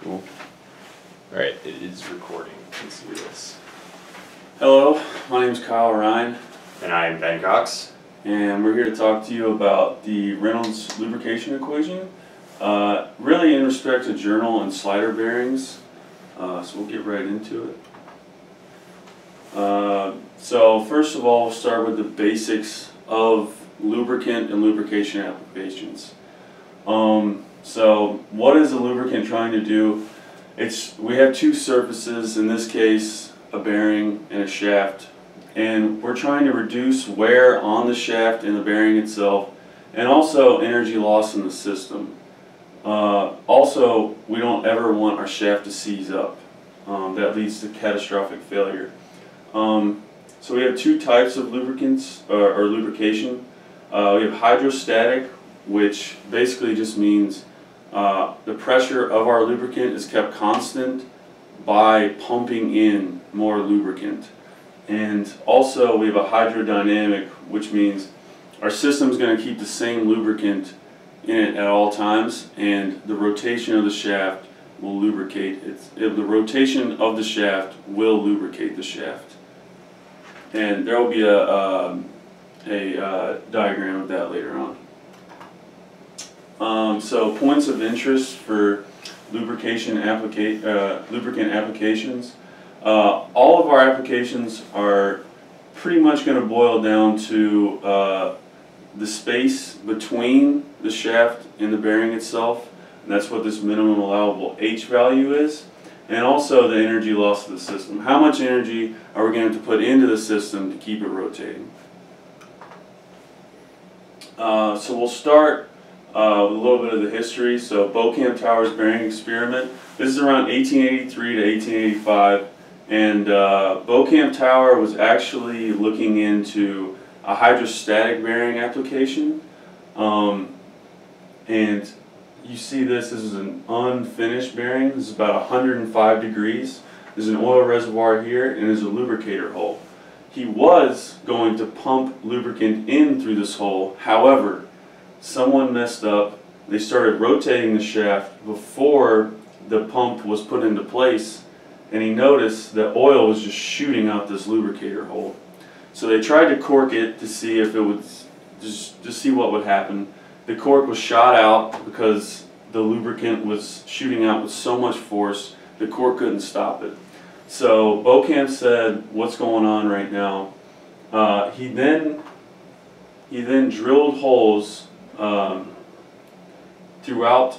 Cool. Alright, it is recording. Let's do this. Hello, my name is Kyle Ryan. And I'm Ben Cox. And we're here to talk to you about the Reynolds lubrication equation. Really in respect to journal and slider bearings. So we'll get right into it. So first of all, we'll start with the basics of lubricant and lubrication applications. So what is a lubricant trying to do? We have two surfaces, in this case a bearing and a shaft, and we're trying to reduce wear on the shaft and the bearing itself, and also energy loss in the system. Also, we don't ever want our shaft to seize up. That leads to catastrophic failure. So we have two types of lubricants or lubrication. We have hydrostatic, which basically just means the pressure of our lubricant is kept constant by pumping in more lubricant. And also we have a hydrodynamic, which means our system is going to keep the same lubricant in it at all times, and the rotation of the shaft will lubricate it. The rotation of the shaft will lubricate the shaft. And there will be a diagram of that later on. So points of interest for lubricant applications. All of our applications are pretty much going to boil down to the space between the shaft and the bearing itself, and that's what this minimum allowable H value is, and also the energy loss of the system. How much energy are we going to put into the system to keep it rotating? So we'll start with a little bit of the history. So Beauchamp Tower's bearing experiment. This is around 1883 to 1885, and Beauchamp Tower was actually looking into a hydrostatic bearing application. And you see this is an unfinished bearing. This is about 105 degrees. There's an oil reservoir here, and there's a lubricator hole. He was going to pump lubricant in through this hole. However, someone messed up. They started rotating the shaft before the pump was put into place, and he noticed that oil was just shooting out this lubricator hole. So they tried to cork it to see if it would just see what would happen. The cork was shot out because the lubricant was shooting out with so much force the cork couldn't stop it. So Beauchamp said, "What's going on right now?" He then drilled holes throughout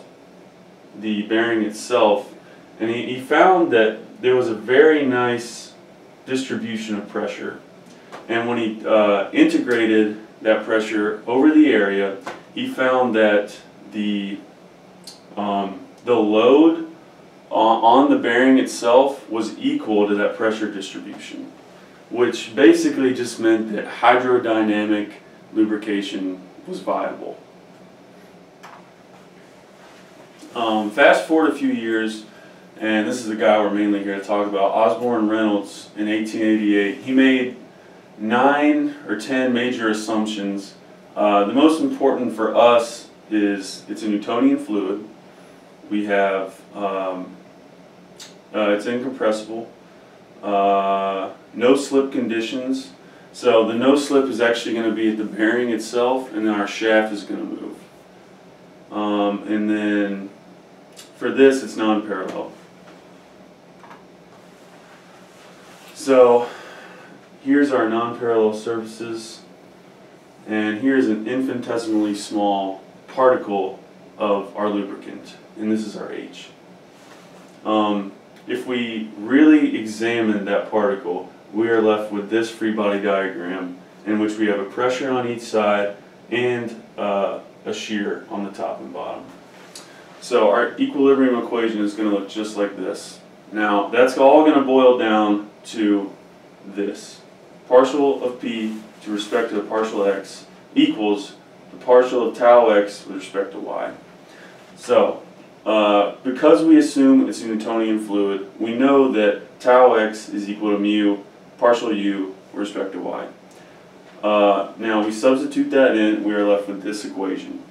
the bearing itself, and he found that there was a very nice distribution of pressure. And when he integrated that pressure over the area, he found that the load on the bearing itself was equal to that pressure distribution, which basically just meant that hydrodynamic lubrication was viable. Fast forward a few years, and this is the guy we're mainly here to talk about, Osborne Reynolds, in 1888. He made 9 or 10 major assumptions. The most important for us is it's a Newtonian fluid. We have it's incompressible, no slip conditions. So the no slip is actually going to be at the bearing itself, and then our shaft is going to move. And then for this, it's non-parallel. So here's our non-parallel surfaces, and here's an infinitesimally small particle of our lubricant, and this is our H. If we really examine that particle, we are left with this free body diagram, in which we have a pressure on each side and a shear on the top and bottom. So our equilibrium equation is going to look just like this. Now that's all going to boil down to this. Partial of P to respect to the partial x equals the partial of tau x with respect to y. So because we assume it's a Newtonian fluid, we know that tau x is equal to mu partial u with respect to y. Now we substitute that in, we are left with this equation.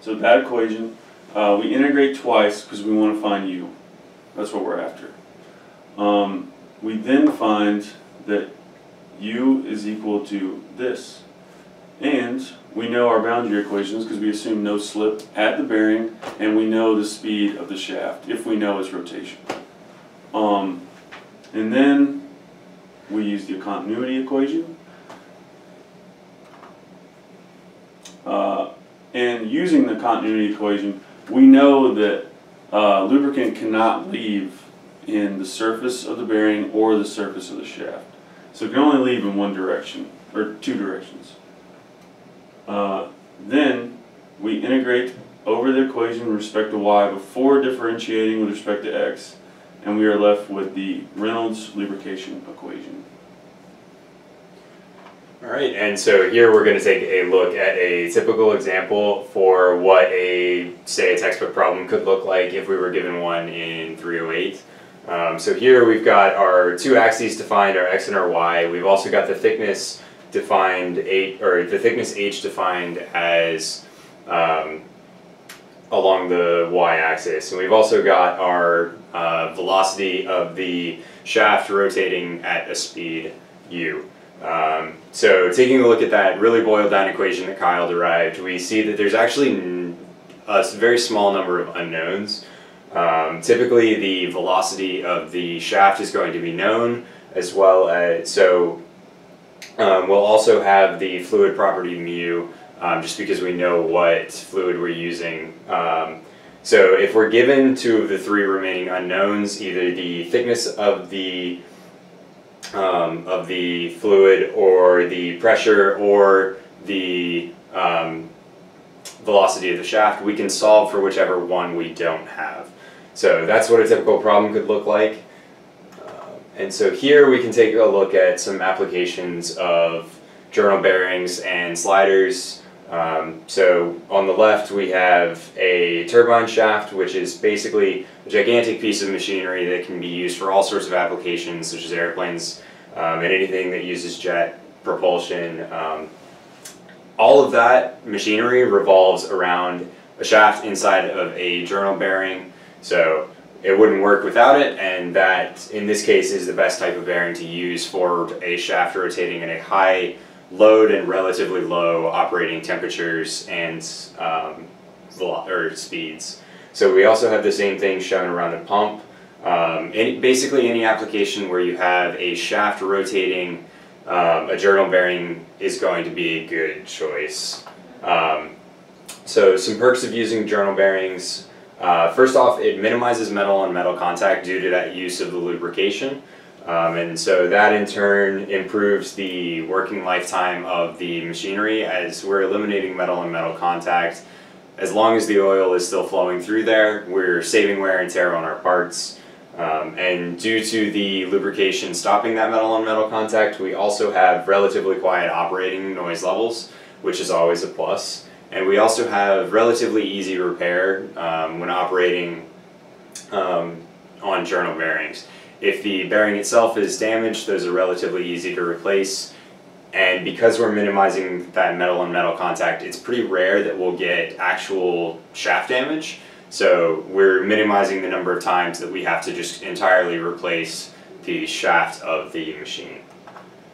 So that equation we integrate twice because we want to find U. That's what we're after. We then find that U is equal to this. And we know our boundary equations because we assume no slip at the bearing, and we know the speed of the shaft if we know its rotation. And then we use the continuity equation. And using the continuity equation, we know that lubricant cannot leave in the surface of the bearing or the surface of the shaft. So it can only leave in one direction, or two directions. Then we integrate over the equation with respect to y before differentiating with respect to x, and we are left with the Reynolds lubrication equation. Alright, and so here we're going to take a look at a typical example for what say a textbook problem could look like if we were given one in 308. So here we've got our two axes defined, our x and our y. We've also got the thickness defined, the thickness h defined as along the y-axis, and we've also got our velocity of the shaft rotating at a speed u. So taking a look at that really boiled down equation that Kyle derived, we see that there's actually a very small number of unknowns. Typically the velocity of the shaft is going to be known, as well as, we'll also have the fluid property mu, just because we know what fluid we're using. So if we're given two of the three remaining unknowns, either the thickness of the fluid, or the pressure, or the velocity of the shaft, we can solve for whichever one we don't have. So that's what a typical problem could look like. And so here we can take a look at some applications of journal bearings and sliders. So on the left we have a turbine shaft, which is basically a gigantic piece of machinery that can be used for all sorts of applications, such as airplanes and anything that uses jet propulsion. All of that machinery revolves around a shaft inside of a journal bearing, so it wouldn't work without it, and that in this case is the best type of bearing to use for a shaft rotating at a high load and relatively low operating temperatures and speeds. So we also have the same thing shown around a pump. Basically any application where you have a shaft rotating, a journal bearing is going to be a good choice. So some perks of using journal bearings. First off, it minimizes metal on metal contact due to that use of the lubrication. And so that in turn improves the working lifetime of the machinery, as we're eliminating metal on metal contact. As long as the oil is still flowing through there, we're saving wear and tear on our parts. And due to the lubrication stopping that metal on metal contact, we also have relatively quiet operating noise levels, which is always a plus. And we also have relatively easy repair when operating on journal bearings. If the bearing itself is damaged, those are relatively easy to replace. And because we're minimizing that metal on metal contact, it's pretty rare that we'll get actual shaft damage. So we're minimizing the number of times that we have to just entirely replace the shaft of the machine.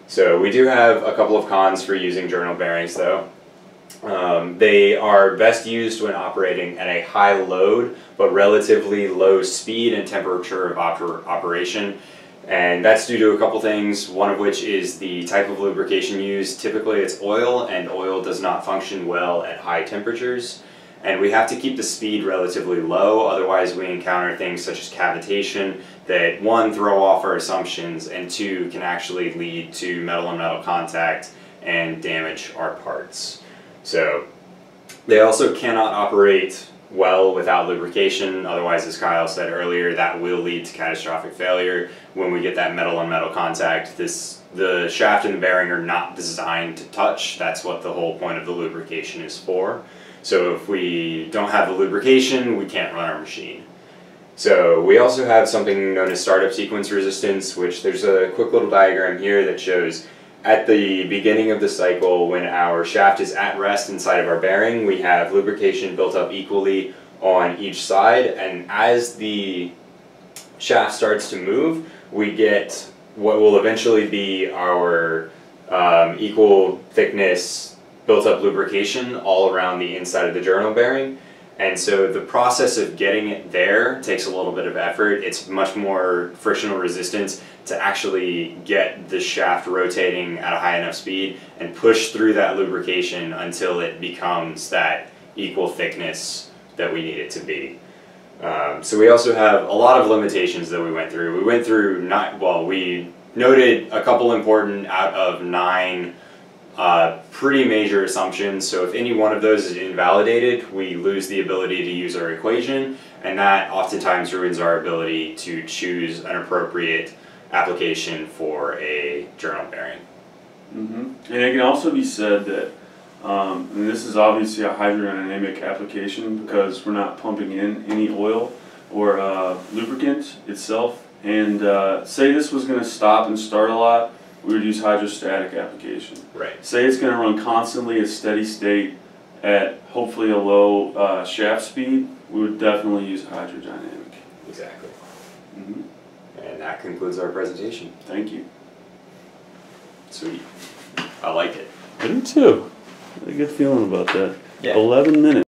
So we do have a couple of cons for using journal bearings though. They are best used when operating at a high load but relatively low speed and temperature of operation, and that's due to a couple things, one of which is the type of lubrication used. Typically it's oil, and oil does not function well at high temperatures, and we have to keep the speed relatively low, otherwise we encounter things such as cavitation that, one, throw off our assumptions, and two, can actually lead to metal on metal contact and damage our parts. So they also cannot operate well without lubrication, otherwise, as Kyle said earlier, that will lead to catastrophic failure when we get that metal on metal contact. The shaft and the bearing are not designed to touch. That's what the whole point of the lubrication is for. So if we don't have the lubrication, we can't run our machine. So we also have something known as startup sequence resistance, which there's a quick little diagram here that shows at the beginning of the cycle, when our shaft is at rest inside of our bearing, we have lubrication built up equally on each side, and as the shaft starts to move, we get what will eventually be our equal thickness built up lubrication all around the inside of the journal bearing. And so the process of getting it there takes a little bit of effort. It's much more frictional resistance to actually get the shaft rotating at a high enough speed and push through that lubrication until it becomes that equal thickness that we need it to be. So we also have a lot of limitations that we went through. We went through we noted a couple important out of 9 pretty major assumptions. So if any one of those is invalidated, we lose the ability to use our equation, and that oftentimes ruins our ability to choose an appropriate application for a journal bearing. And it can also be said that, and this is obviously a hydrodynamic application because we're not pumping in any oil or lubricant itself. And say this was going to stop and start a lot, we would use hydrostatic application. Right. Say it's going to run constantly at steady state at hopefully a low shaft speed, we would definitely use hydrodynamic. Exactly. And that concludes our presentation. Thank you. Sweet. I like it. I do too. I had a good feeling about that. Yeah. 11 minutes.